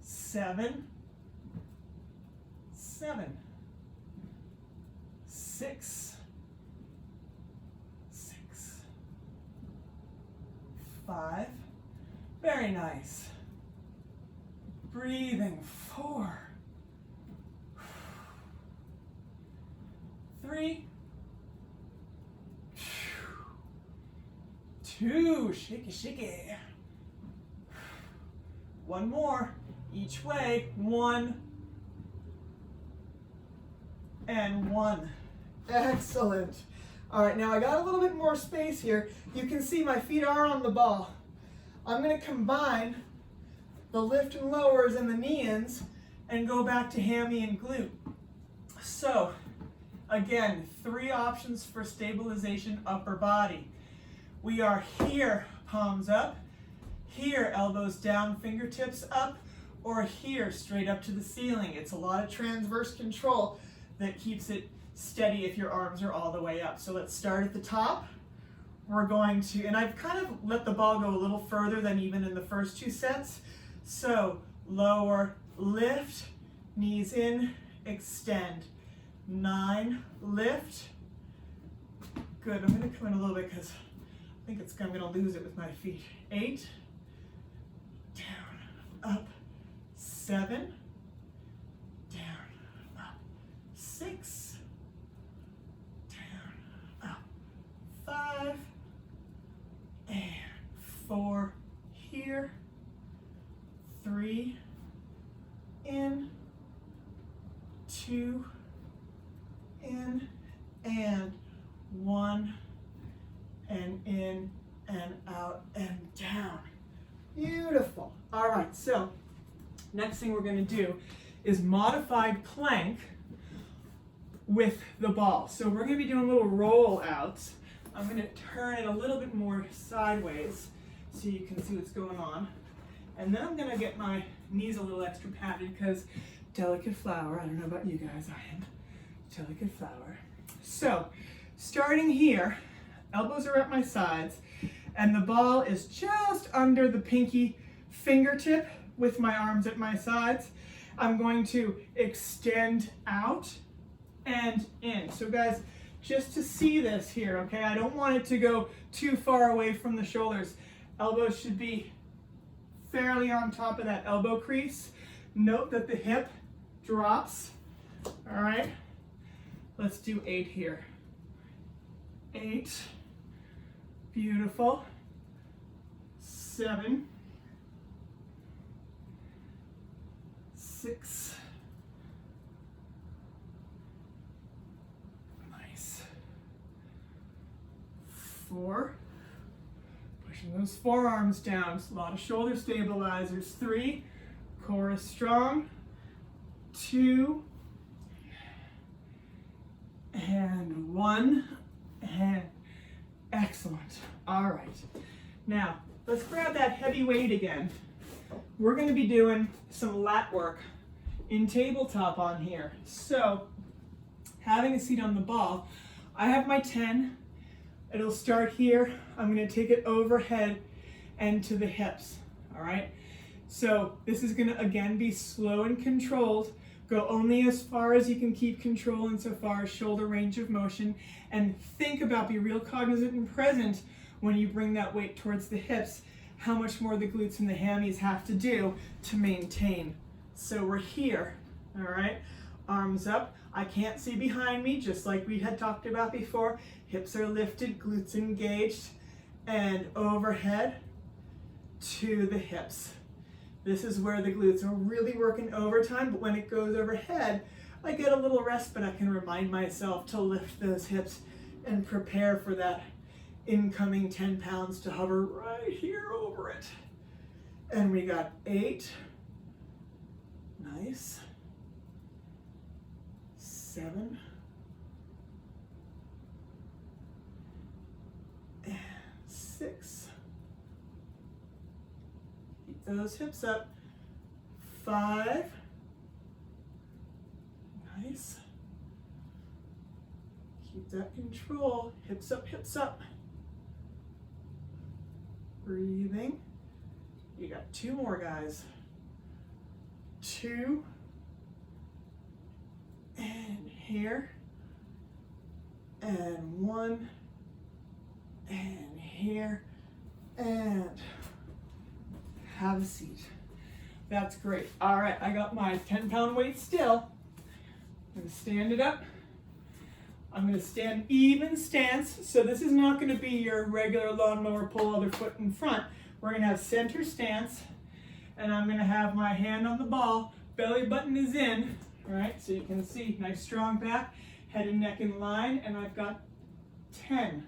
7, 7. 6, 6. 5. Very nice. Breathing. 4, 3, 2. Shake it, shake it. 1 more. Each way. 1 and 1. Excellent. All right, now I got a little bit more space here. You can see my feet are on the ball. I'm going to combine the lift and lowers and the knee-ins and go back to hammy and glute. So, again, 3 options for stabilization upper body. We are here, palms up, here, elbows down, fingertips up, or here, straight up to the ceiling. It's a lot of transverse control that keeps it steady if your arms are all the way up. So let's start at the top, we're going to, and I've kind of let the ball go a little further than even in the first two sets. So lower, lift, knees in, extend. 9, lift. Good, I'm gonna come in a little bit because I think I'm gonna lose it with my feet. 8, down, up. 7, down, up. 6, down, up. 5, and 4, here. 3, in, 2, in, and 1, and in, and out, and down. Beautiful. All right, so next thing we're going to do is modified plank with the ball. So we're going to be doing little roll outs. I'm going to turn it a little bit more sideways so you can see what's going on. And then I'm going to get my knees a little extra padded because delicate flower. I don't know about you guys, I am delicate flower. So starting here, elbows are at my sides, and the ball is just under the pinky fingertip with my arms at my sides. I'm going to extend out and in. So guys, just to see this here, okay, I don't want it to go too far away from the shoulders. Elbows should be fairly on top of that elbow crease. Note that the hip drops. All right, let's do 8 here. 8, beautiful. 7, 6, nice. 4, pushing those forearms down. It's a lot of shoulder stabilizers. 3, core is strong. 2, and 1, and excellent. All right, now let's grab that heavy weight again. We're going to be doing some lat work in tabletop on here. So having a seat on the ball, I have my 10. It'll start here. I'm going to take it overhead and to the hips. All right, so this is going to again be slow and controlled. Go only as far as you can keep control insofar as shoulder range of motion, and think about, be real cognizant and present when you bring that weight towards the hips, how much more the glutes and the hammies have to do to maintain. So we're here, all right? Arms up. I can't see behind me, just like we had talked about before. Hips are lifted, glutes engaged, and overhead to the hips. This is where the glutes are really working overtime, but when it goes overhead, I get a little rest, but I can remind myself to lift those hips and prepare for that incoming 10 pounds to hover right here over it. And we got 8, nice. 7, and 6. Keep those hips up. 5, nice. Keep that control. Hips up, hips up. Breathing. You got 2 more, guys. 2, and here, and 1, and here, and have a seat. That's great. All right, I got my 10-pound weight still. I'm gonna stand it up. I'm gonna stand even stance. So this is not gonna be your regular lawnmower pull other foot in front. We're gonna have center stance, and I'm gonna have my hand on the ball. Belly button is in, all right? So you can see, nice strong back, head and neck in line, and I've got 10,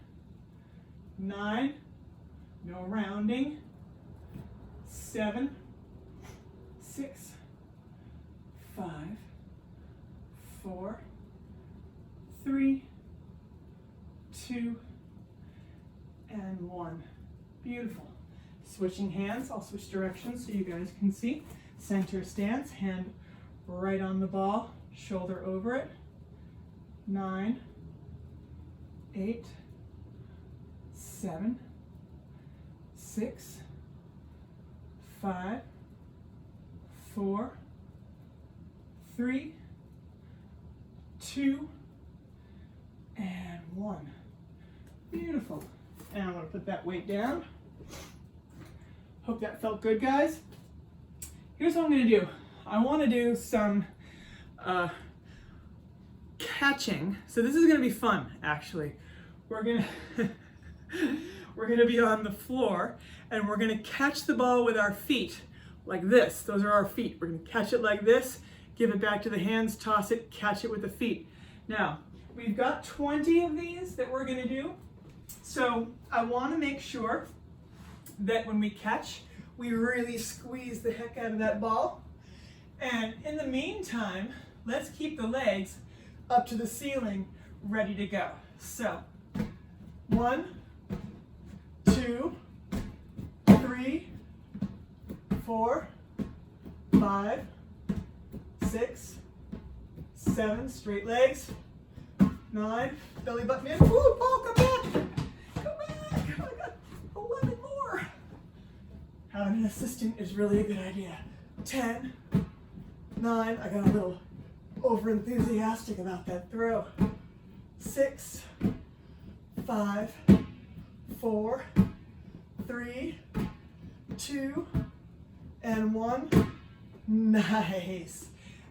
9, no rounding, 7, 6, 5, 4, 3, 2, and 1. Beautiful. Switching hands, I'll switch directions so you guys can see. Center stance, hand right on the ball, shoulder over it. 9, 8, 7, 6, 5, 4, 3, 2, and 1. Beautiful. And I'm going to put that weight down. Hope that felt good, guys. Here's what I'm going to do. I want to do some catching. So this is going to be fun, actually. We're going to be on the floor, and we're going to catch the ball with our feet like this. Those are our feet. We're going to catch it like this, give it back to the hands, toss it, catch it with the feet. Now, we've got 20 of these that we're going to do. So I want to make sure that when we catch, we really squeeze the heck out of that ball. And in the meantime, let's keep the legs up to the ceiling, ready to go. So 1, 2, 3, 4, 5, 6, 7, straight legs, 9, belly button in. Ooh, ball, come back! Come back! I got 11 more. Having an assistant is really a good idea. 10, 9, I got a little over enthusiastic about that throw. 6, 5, 4, 3, 2, and 1. Nice.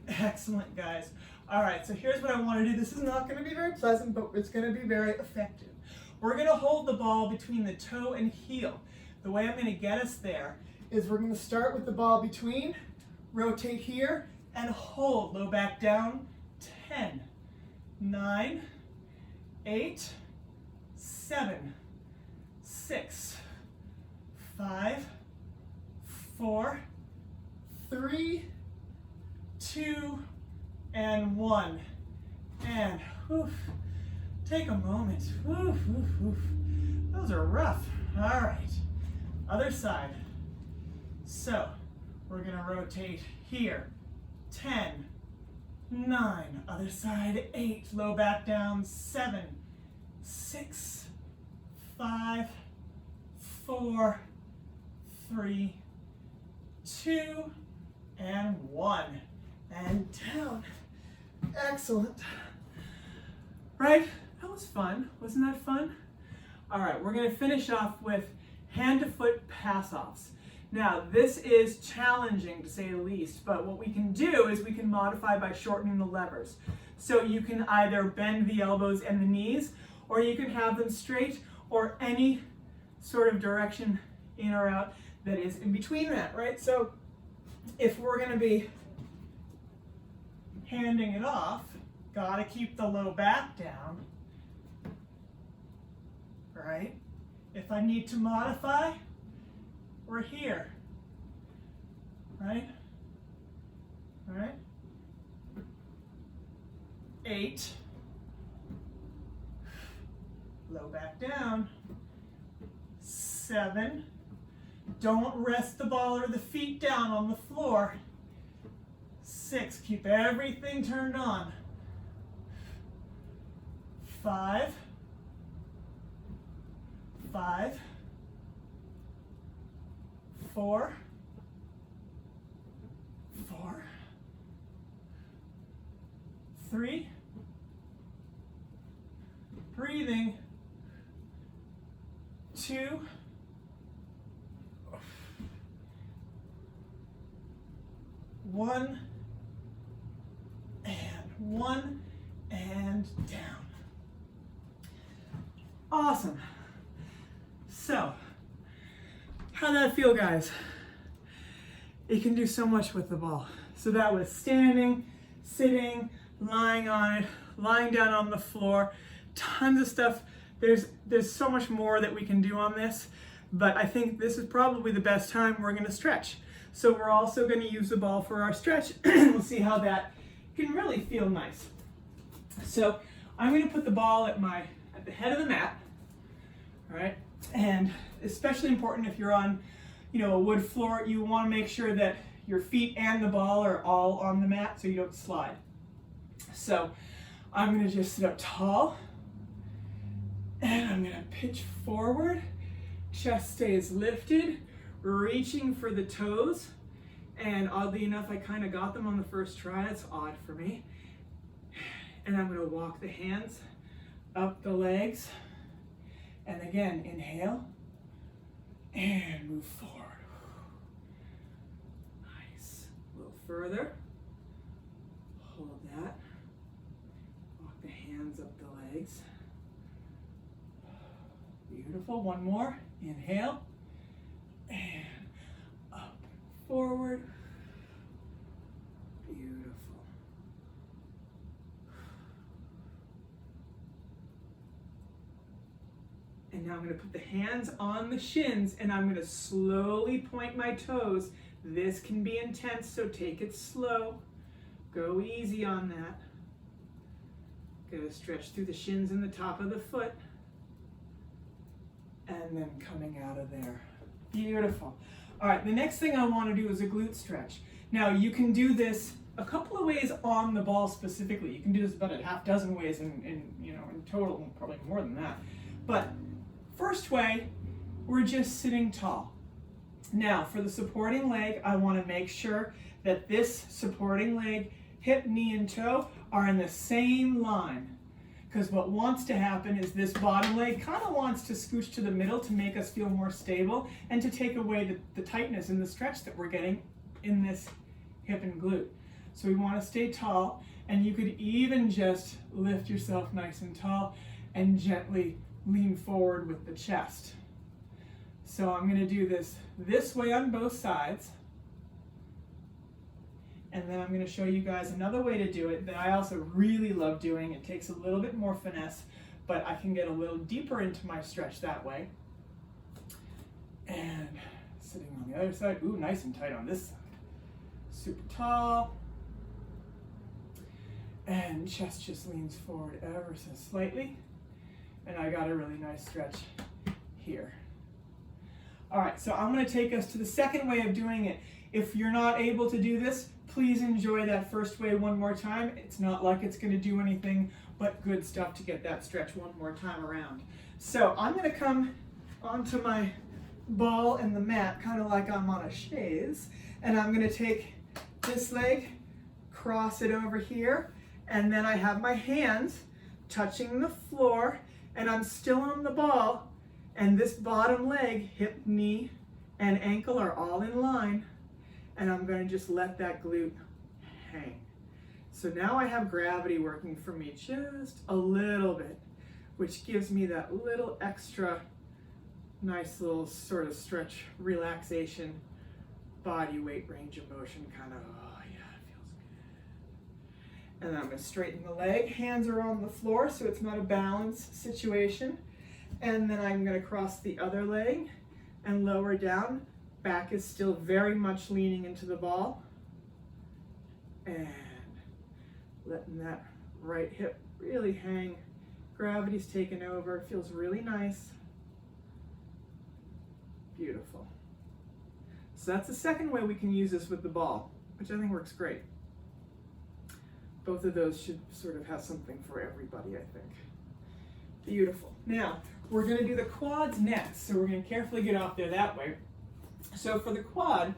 Excellent, guys. All right, so here's what I want to do. This is not going to be very pleasant, but it's going to be very effective. We're going to hold the ball between the toe and heel. The way I'm going to get us there is we're going to start with the ball between, rotate here, and hold. Low back down. 10, 9, 8, 7, 6, 5, 4, 3, 2, and 1. And oof, take a moment. Oof, oof, oof. Those are rough. All right. Other side. So we're going to rotate here. 10, 9. Other side. 8. Low back down. 7, 6, 5, 4, 3, 2, and 1. And down. Excellent. Right? That was fun. Wasn't that fun? All right, we're going to finish off with hand to foot pass-offs. Now, this is challenging to say the least, but what we can do is we can modify by shortening the levers. So you can either bend the elbows and the knees, or you can have them straight, or any sort of direction in or out that is in between that, right? So if we're going to be handing it off, gotta keep the low back down, right? If I need to modify, we're here, right? All right? 8, low back down. 7, don't rest the ball or the feet down on the floor. 6, keep everything turned on. 5, 5, 4, 4, 3, breathing, 2, 1, and 1, and down. Awesome. So, how'd that feel, guys? You can do so much with the ball. So that was standing, sitting, lying on it, lying down on the floor, tons of stuff. There's so much more that we can do on this, but I think this is probably the best time we're going to stretch. So we're also going to use the ball for our stretch. We'll see how that can really feel nice. So I'm going to put the ball at the head of the mat, all right? And especially important if you're on, a wood floor, you want to make sure that your feet and the ball are all on the mat so you don't slide. So I'm going to just sit up tall And I'm gonna pitch forward, chest stays lifted, reaching for the toes. And oddly enough, I kind of got them on the first try. That's odd for me. And I'm gonna walk the hands up the legs. And again, inhale and move forward. Nice. A little further. Hold that. Walk the hands up the legs. Beautiful. One more. Inhale. And up, forward. Beautiful. And now I'm going to put the hands on the shins and I'm going to slowly point my toes. This can be intense, so take it slow. Go easy on that. Go stretch through the shins and the top of the foot. And then coming out of there. Beautiful. All right, the next thing I want to do is a glute stretch. Now you can do this a couple of ways on the ball specifically. You can do this about a half dozen ways in total, probably more than that. But first way, we're just sitting tall. Now for the supporting leg, I want to make sure that this supporting leg, hip, knee, and toe are in the same line. Because what wants to happen is this bottom leg kind of wants to scooch to the middle to make us feel more stable and to take away the tightness and the stretch that we're getting in this hip and glute. So we want to stay tall, and you could even just lift yourself nice and tall and gently lean forward with the chest. So I'm going to do this way on both sides. And then I'm going to show you guys another way to do it that I also really love doing. It takes a little bit more finesse, but I can get a little deeper into my stretch that way. And sitting on the other side, ooh, nice and tight on this side. Super tall. And chest just leans forward ever so slightly. And I got a really nice stretch here. All right, so I'm going to take us to the second way of doing it. If you're not able to do this, please enjoy that first way one more time. It's not like it's going to do anything but good stuff to get that stretch one more time around. So I'm going to come onto my ball and the mat, kind of like I'm on a chaise, and I'm going to take this leg, cross it over here, and then I have my hands touching the floor, and I'm still on the ball, and this bottom leg, hip, knee, and ankle are all in line. And I'm going to just let that glute hang. So now I have gravity working for me just a little bit, which gives me that little extra nice little sort of stretch, relaxation, body weight range of motion kind of, oh yeah, it feels good. And then I'm going to straighten the leg. Hands are on the floor, so it's not a balanced situation. And then I'm going to cross the other leg and lower down. Back is still very much leaning into the ball. And letting that right hip really hang. Gravity's taken over. It feels really nice. Beautiful. So that's the second way we can use this with the ball, which I think works great. Both of those should sort of have something for everybody, I think. Beautiful. Now, we're going to do the quads next. So we're going to carefully get off there that way. So for the quad,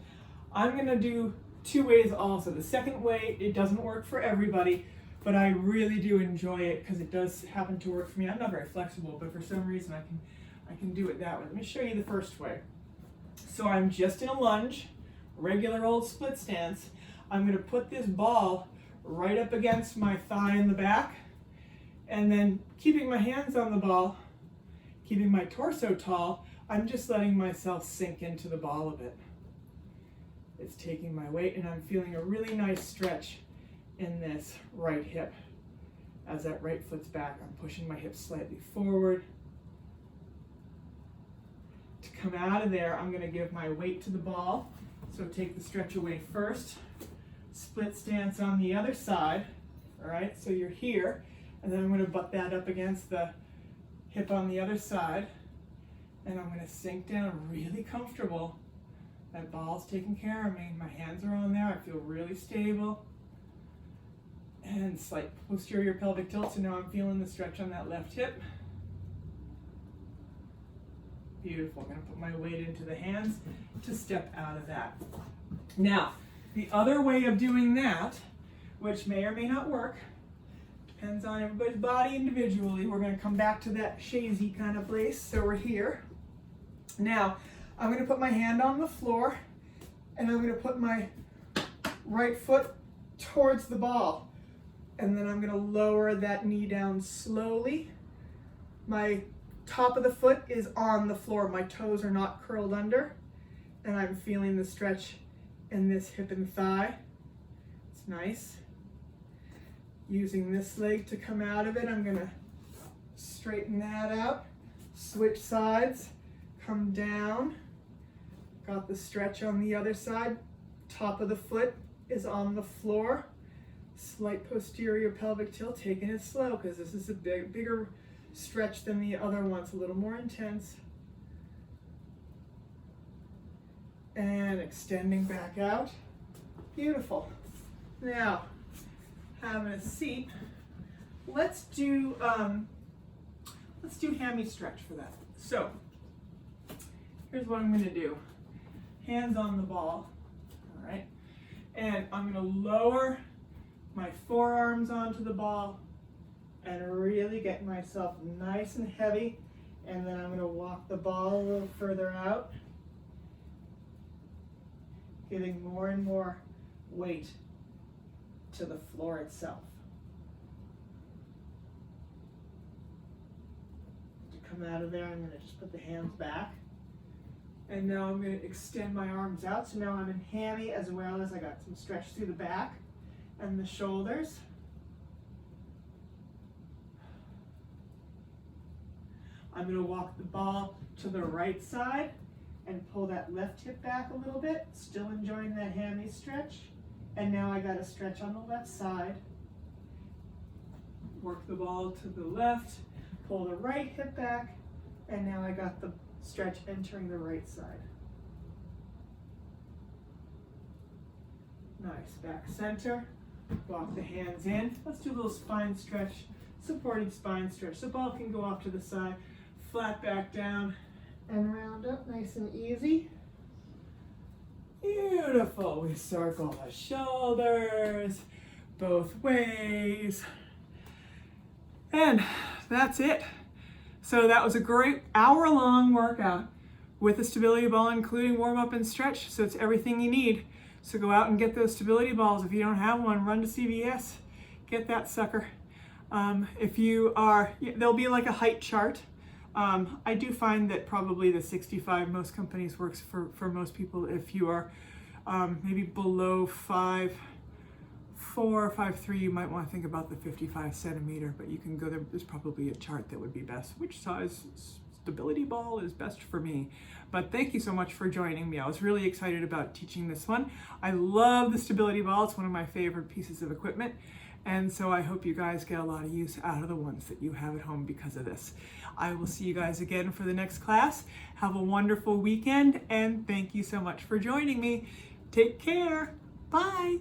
I'm going to do two ways also. The second way, it doesn't work for everybody, but I really do enjoy it because it does happen to work for me. I'm not very flexible, but for some reason I can do it that way. Let me show you the first way. So I'm just in a lunge, regular old split stance. I'm going to put this ball right up against my thigh in the back, and then keeping my hands on the ball, keeping my torso tall, I'm just letting myself sink into the ball a bit. It's taking my weight, and I'm feeling a really nice stretch in this right hip. As that right foot's back, I'm pushing my hips slightly forward. To come out of there, I'm going to give my weight to the ball. So take the stretch away first. Split stance on the other side. All right, so you're here, and then I'm going to butt that up against the hip on the other side. And I'm going to sink down really comfortable. That ball's taking care of me. My hands are on there. I feel really stable. And slight posterior pelvic tilt. So now I'm feeling the stretch on that left hip. Beautiful. I'm going to put my weight into the hands to step out of that. Now, the other way of doing that, which may or may not work, depends on everybody's body individually. We're going to come back to that chaise kind of place. So we're here. Now, I'm going to put my hand on the floor, and I'm going to put my right foot towards the ball. And then I'm going to lower that knee down slowly. My top of the foot is on the floor. My toes are not curled under. And I'm feeling the stretch in this hip and thigh. It's nice. Using this leg to come out of it, I'm going to straighten that out. Switch sides. Come down. Got the stretch on the other side. Top of the foot is on the floor. Slight posterior pelvic tilt, taking it slow because this is a bigger stretch than the other one. It's a little more intense. And extending back out. Beautiful. Now, having a seat, let's do hammy stretch for that. So, here's what I'm going to do. Hands on the ball, all right? And I'm going to lower my forearms onto the ball and really get myself nice and heavy, and then I'm going to walk the ball a little further out, giving more and more weight to the floor itself. To come out of there, I'm going to just put the hands back, and now I'm going to extend my arms out. So now I'm in hammy, as well as I got some stretch through the back and the shoulders. I'm going to walk the ball to the right side and pull that left hip back a little bit, still enjoying that hammy stretch. And now I got a stretch on the left side. Work the ball to the left, pull the right hip back, and now I got the stretch entering the right side. Nice, back center. Walk the hands in. Let's do a little spine stretch, supported spine stretch. The ball can go off to the side, flat back down, and round up nice and easy. Beautiful. We circle the shoulders both ways. And that's it. So that was a great hour-long workout with the stability ball, including warm-up and stretch. So it's everything you need. So go out and get those stability balls. If you don't have one, run to CVS, get that sucker. If you are, there'll be like a height chart. I do find that probably the 65 most companies works for most people. If you are maybe below 5'4", 5'3", you might want to think about the 55 centimeter, but you can go there. There's probably a chart that would be best. Which size stability ball is best for me? But thank you so much for joining me. I was really excited about teaching this one. I love the stability ball. It's one of my favorite pieces of equipment. And so I hope you guys get a lot of use out of the ones that you have at home because of this. I will see you guys again for the next class. Have a wonderful weekend, and thank you so much for joining me. Take care. Bye.